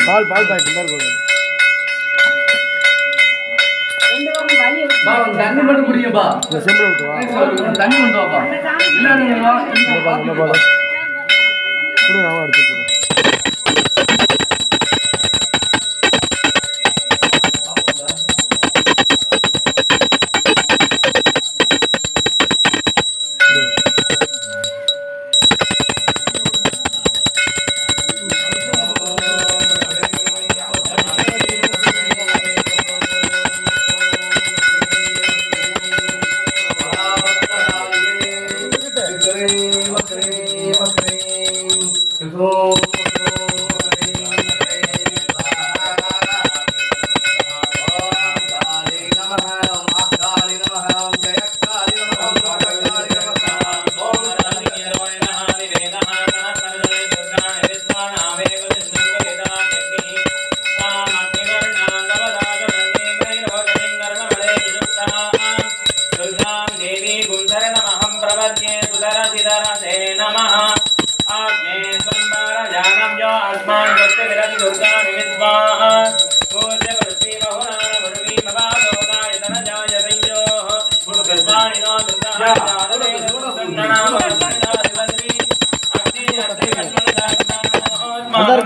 பால் packet மாதிரி போடுங்க. தண்ணி மட்டும் குடிங்கப்பா. இந்த செம்பிள் விட்டுவா தண்ணி கொண்டு வாப்பா. இல்லை கொடுங்க, நான் எடுத்துட்டு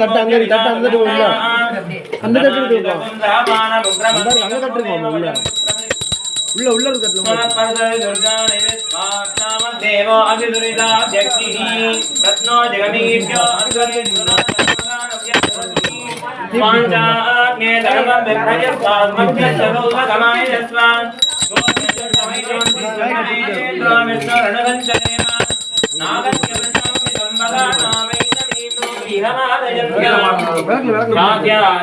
கட்ட அங்கே கட்ட அந்த உள்ள அந்த கட்டு இருக்கும் அங்க கட்டு இருக்கும் உள்ள உள்ள தேவோ அபிதுரிதா ஜக்தி ரத்னோ ஜெகமீப்யோ பாஞ்சாக்ஞே தர்மம் விப்ரயஸ்வாத் மத்யசரோகமாய யஸ்வான்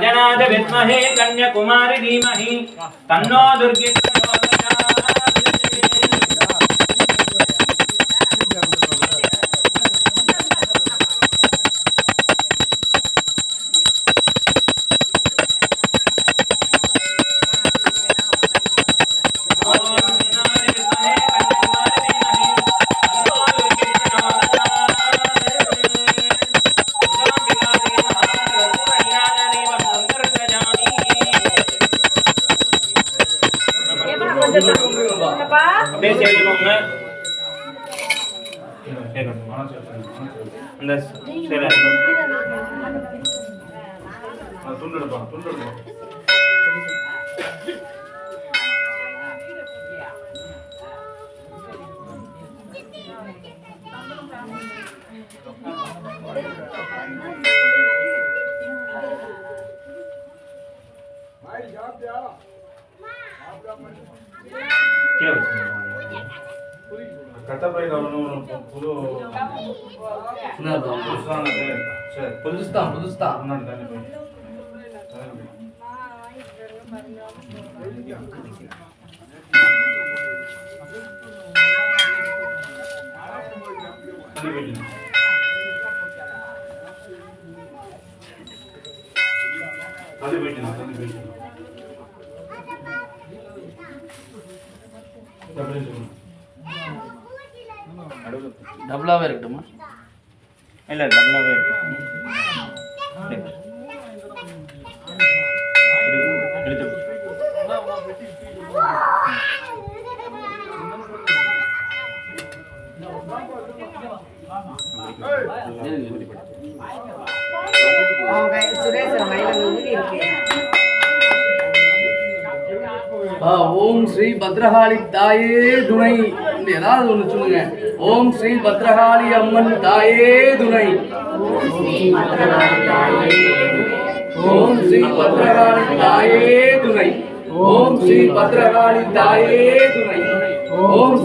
जनाद विद्महे कन्याकुमारी धीमहि तन्नो दुर्गे டபுளாவே இருக்கட்டுமா? இல்ல டபுளாவே ஓம் ஸ்ரீ பத்ரகாளி தாயே துணை. ஏதாவது ஒண்ணு சொல்லுங்க. ஓம் ஸ்ரீ பத்ரகாளி அம்மன் தாயே துணை. ஓம் ஸ்ரீ பத்ரகாளி தாயே துணை. ஓம் ஸ்ரீ பத்ரகாளி தாயே துணை. ஓம்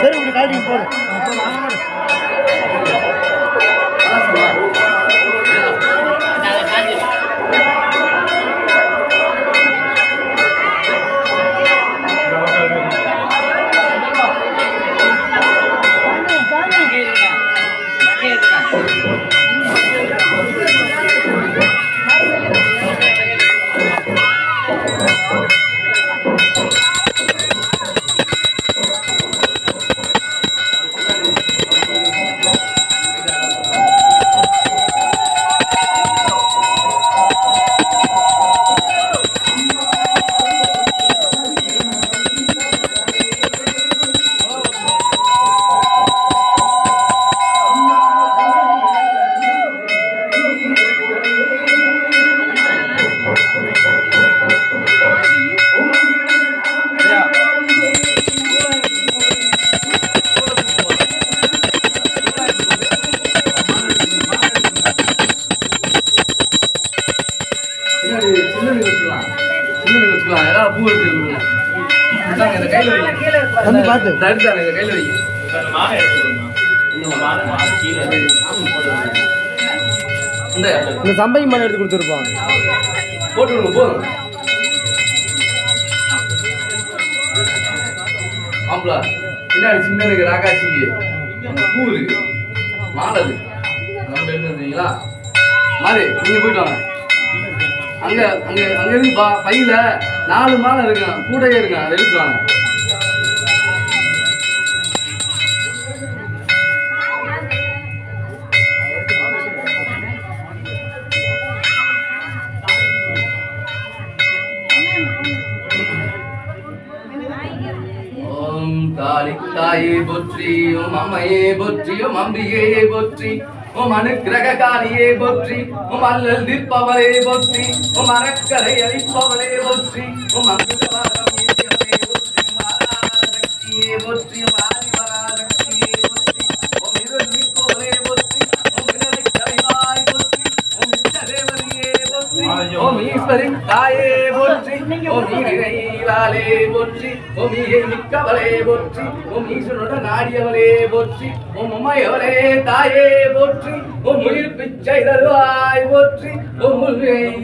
சரி இப்படி காய்ச்சி போடு. தம்பி பார்த்து இந்த சம்பை மணி எடுத்து கொடுத்துருப்பான் போட்டு போதும் மாப்பிள பின்னாடி சின்னனுக்கு ராக்காச்சிக்கு பூ இருக்கு மாலை இருக்கு நம்ம எடுத்து வந்தீங்களா மாதிரி நீங்க போயிட்டு வாங்க அங்க அங்க அங்க இருந்து பையில 4 மாலை இருக்கு கூடையே இருக்கு அதை எடுத்து வாங்க தாயே போற்றி ஓம் அம்மையே போற்றி ஓம் அம்பிகையே போற்றி ஓம் அனுக்கிரக காரியே போற்றி ஓம் அல்லல் தீர்ப்பவரே போற்றி ஓம் அரக்கரை அழிப்பவரே போற்றி ஓம் அங்குதவாரம் ஏற்றியவரே போற்றி ஓம் ஆதாரசக்தியே போற்றி ஓம் ஆதிவராசக்தியே போற்றி ஓம் இருள் நீக்குவரே போற்றி ஓம் வினரை கரைவாய் போற்றி ஓம் இஷ்டதேவதையே போற்றி ஓம் ஈஸ்வரி தாயே போற்றி ஓம் ஈரையிலாலே போற்றி ஓம் ஈகை மிக்கவளே போற்றி ஓம் ஈஸ்வரனுடன் நாடியவளே போற்றி ஓம் உமையவளே தாயே போற்றி ஓம் உயிர் பிச்சை தருவாய் போற்றி ஓம்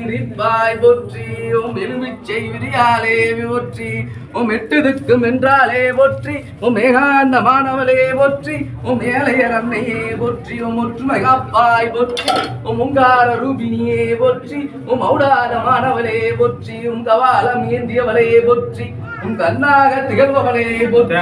உயிர்ப்பாய் போற்றி ஓம் எலுமிச்சை விரியாலே போற்றி ஓம் எட்டு திக்கும் என்றாலே போற்றி ஓம் ஏகாந்தமானவளே போற்றி ஓம் ஏழையர் அன்னையே போற்றி ஓம் ஒற்றுமை காப்பாய் போற்றி ஓம் ஓங்கார ரூபினியே போற்றி ஓம் ஔடாரமானவளே போற்றி ஓம் கவாலம் ஏந்தியவளே போற்றி உம் கண்ணாக திகழ்பவளே போற்றி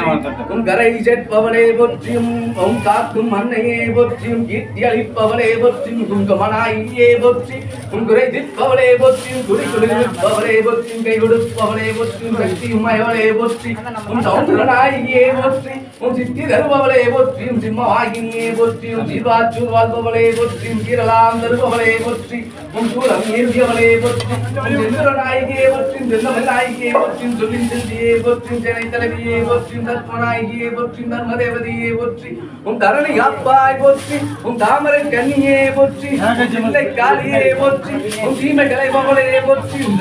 உம் கரை சேர்ப்பவளே போற்றியும் உம் காக்கும் அன்னையே போற்றியும் கீர்த்தி அளிப்பவளே போற்றியும் குங்கமனாயியே போற்றி உம் குறை தீர்ப்பவளே போற்றியும் குடி குளிர்ப்பவளே போற்றியும் கை கொடுப்பவளே போற்றியும் சக்தி உமையவளே போற்றி உம் சௌந்தரனாயியே போற்றி உம் சித்தி தருபவளே போற்றியும் சிம்மவாகினியே போற்றியும் ஜீவாச்சூர் வாழ்பவளே போற்றியும் கீரலாம் தருபவளே போற்றி உம் சூலம் ஏந்தியவளே போற்றி உம் செந்தரனாயியே போற்றியும் செந்தமனாயியே போற்றியும் சொல்லின் செல்வியே போற்றியும் சேனை தலைவியே போற்றியும் தர்மனாயியே போற்றியும் தர்மதேவதையே போற்றி உம் தரணி காப்பாய் போற்றி உம் தாமரை கன்னியே போற்றி சில்லை காளியே போற்றி உம் தீமை கலைபவளே போற்றி உம்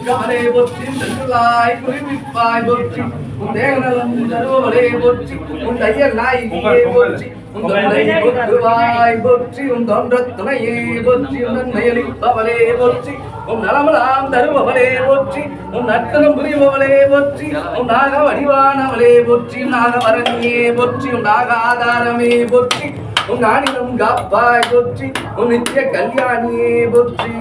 கவலை போற்றி செல்வாய் குறிப்பிப்பாய் போற்றி உம் தேகநலம் தருபவளே போற்றி உம் தையல் நாயியே போற்றி உம் தொண்டை பொத்துவாய் போற்றி உம் தொன்ற துணையே போற்றி உம் நன்மையளிப்பவளே போற்றி உம் நலமலாம் தருபவளே போற்றி உம் நர்த்தனம் புரிபவளே போற்றி உம் நாக வடிவானவளே போற்றி நாகவரணியே போற்றி உம் நாக ஆதாரமே போற்றி உம் நானிலம் காப்பாய் போற்றி உம் நித்திய கல்யாணியே போற்றி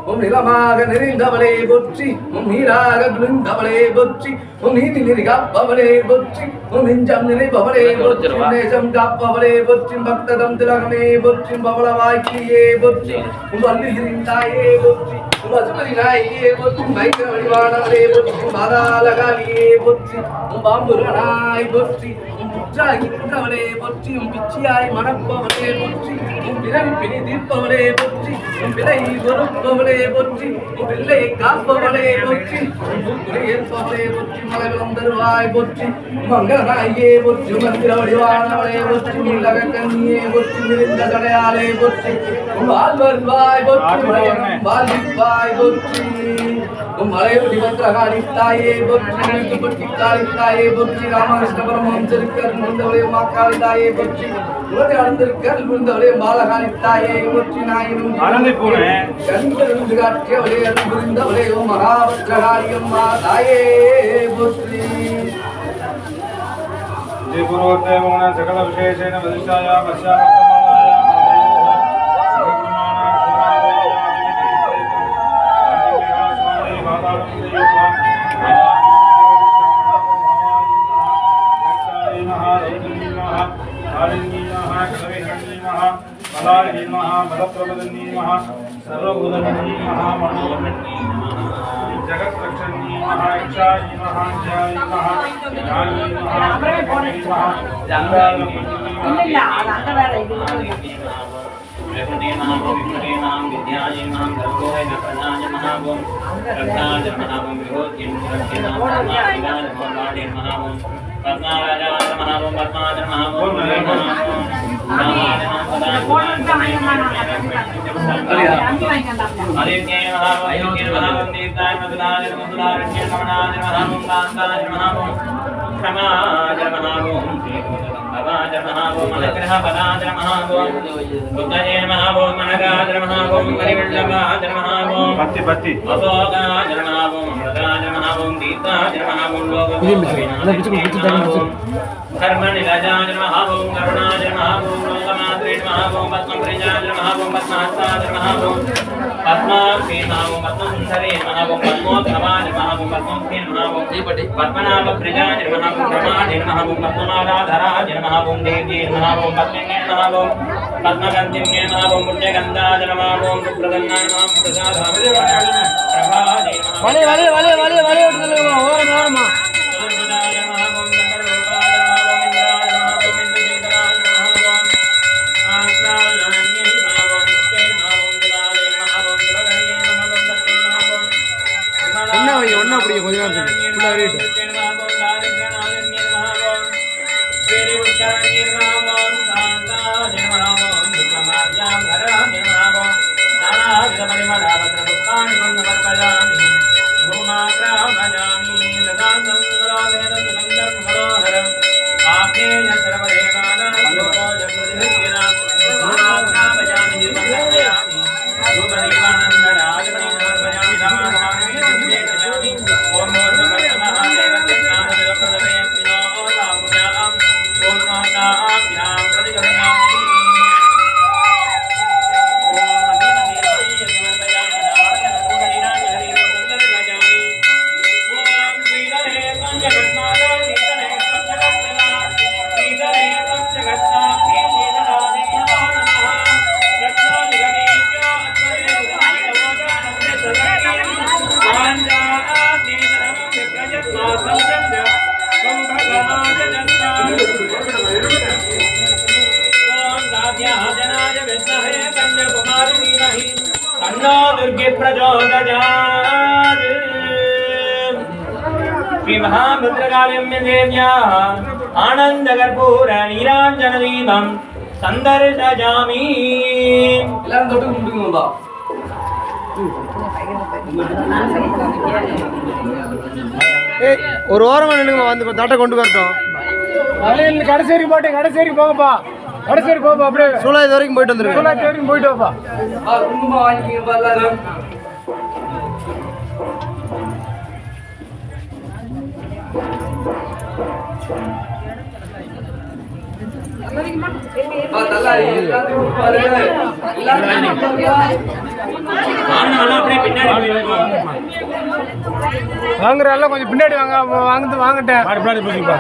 உம் நிலமாக நிறைந்தவளே போற்றி உம் நீராக குளிர்ந்தவளே போற்றி உம் நீதி நெறி காப்பவளே போற்றி உம் நெஞ்சம் நிறைப்பவளே போற்றி நேசம் காப்பவளே போற்றி பக்ததம் திலகமே போற்றி பவள வாய்க்கியே போற்றி உம் வள்ளியின் தாயே போற்றி உம் அசுமதி நாயே போற்றி மைத்திர வடிவானவளே போற்றி பாதாளகாலியே போற்றி உம் பாம்புரனாய் போற்றி உம் புற்றாகின்றவளே போற்றி பிச்சியாய் மணப்பவளே போற்றி பிறவி பிணி தீர்ப்பவளே போற்றி பிழை பொறுப்பவளே போற்றி பிள்ளை காப்பவளே போற்றி ஏற்பவளே போற்றி மலைவளம் தருவாய் போற்றி மங்களாயே போற்றி மந்திர வடிவானவளே போற்றி நீலக கண்ணியே போற்றி மிகுந்த தடையாளே போற்றி வாழ்வாய் போற்றி வாழ்வாய் போற்றி மலையொடி பத்திரகாளி தாயே போற்றி பட்டி காளி தாயே போற்றி ராமகிருஷ்ண பரமஹம்சருக்கர் முந்தவளே மாக்காளி தாயே போற்றி உலக அழுந்திருக்கர் முந்தவளே பாலகாளி தாயே போற்றி நாயினும் கண்களிருந்து காட்டியவளே அது புரிந்தவளே ஓ மகாபத்ரகாளி அம்மா தாயே போற்றி சகல விசேஷேன வதிஷ்டாயா कर्मणि राजाय महाभूम करुणाय महाभूम लोकमात्रे महाभूम पद्मप्रियाय महाभूम पद्मास्ताय महाभूम पद्माक्षी महाभूम पद्मसुंदरी महाभूम पद्मोत्तमाय महाभूम पद्मोत्तीन महाभूम पद्मनाभ प्रियाय महाभूम रमाय महाभूम पद्ममालाधराय महाभूम देव्यै महाभूम पद्मिन्यै महाभूम पद्मगन्धिन्यै महाभूम पुण्यगन्धाय महाभूम सुप्रसन्नाय महाभूम प्रसादाय प्रभाय வலே வலே வலே வலே வலே ஓரமா ஓரமா ஒன்னா அப்படியே கொஞ்ச நேரத்துக்கு ஃபுல்லா ரேட் श्री महाभद्रकालिम्य देव्याः आनंद कर्पूर नीरांजन दीपं संदर्शयामि எல்லாரும் தொட்டு கும்பிடுங்கப்பா ஒரு ஓரமா நின்னுங்க வந்து தட்டை கொண்டு வரட்டும் கடைசி வரைக்கும் போட்டு கடைசி வரைக்கும் போங்கப்பா கடைசி வரைக்கும் போப்பா அப்படியே சூழா இது வரைக்கும் போயிட்டு வந்துருங்க சூழா வரைக்கும் போயிட்டு வாப்பா குங்குமம் வாங்கிக்கங்கப்பா எல்லாரும் அப்படியே பின்னாடி வாங்குற எல்லாம் கொஞ்சம் பின்னாடி வாங்கிட்டேன் பின்னாடி போச்சுப்பா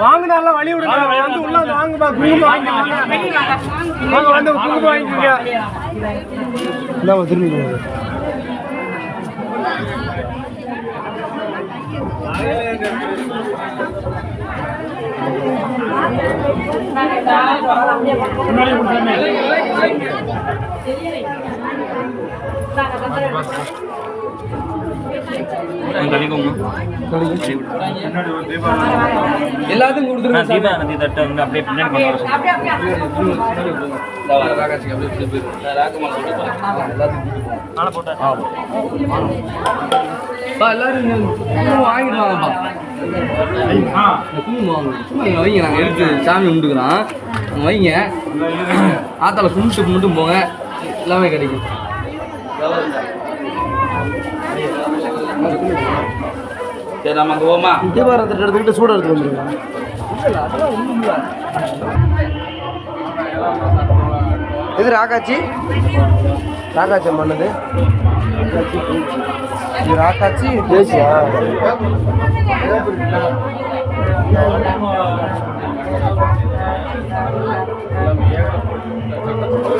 வாங்கினால வழி விடுங்க வந்து உள்ள வாங்குப்பா குங்குமம் வாங்க வந்து குங்குமம் வாங்கிக்கோங்க இல்லாம திரும்பி எல்லாத்தையும் கொடுத்துருங்க தீபா நதி தட்டை வந்து அப்படியே பின்னாடி கொண்டு வர எல்லாரும் வாங்கிட்டு வாங்கப்பா சும்மா வைங்க நாங்கள் எடுத்து சாமி கும்பிட்டுக்கிறோம் வைங்க ஆத்தால கும்பிட்டு மட்டும் போங்க எல்லாமே கிடைக்கும் சரி நம்ம அங்கே போமா தீபாரத்தை எடுத்துக்கிட்டு சூட எடுத்து வந்துருங்க இது ராக்காச்சி மன்னது இது ராக்காச்சி தேசியா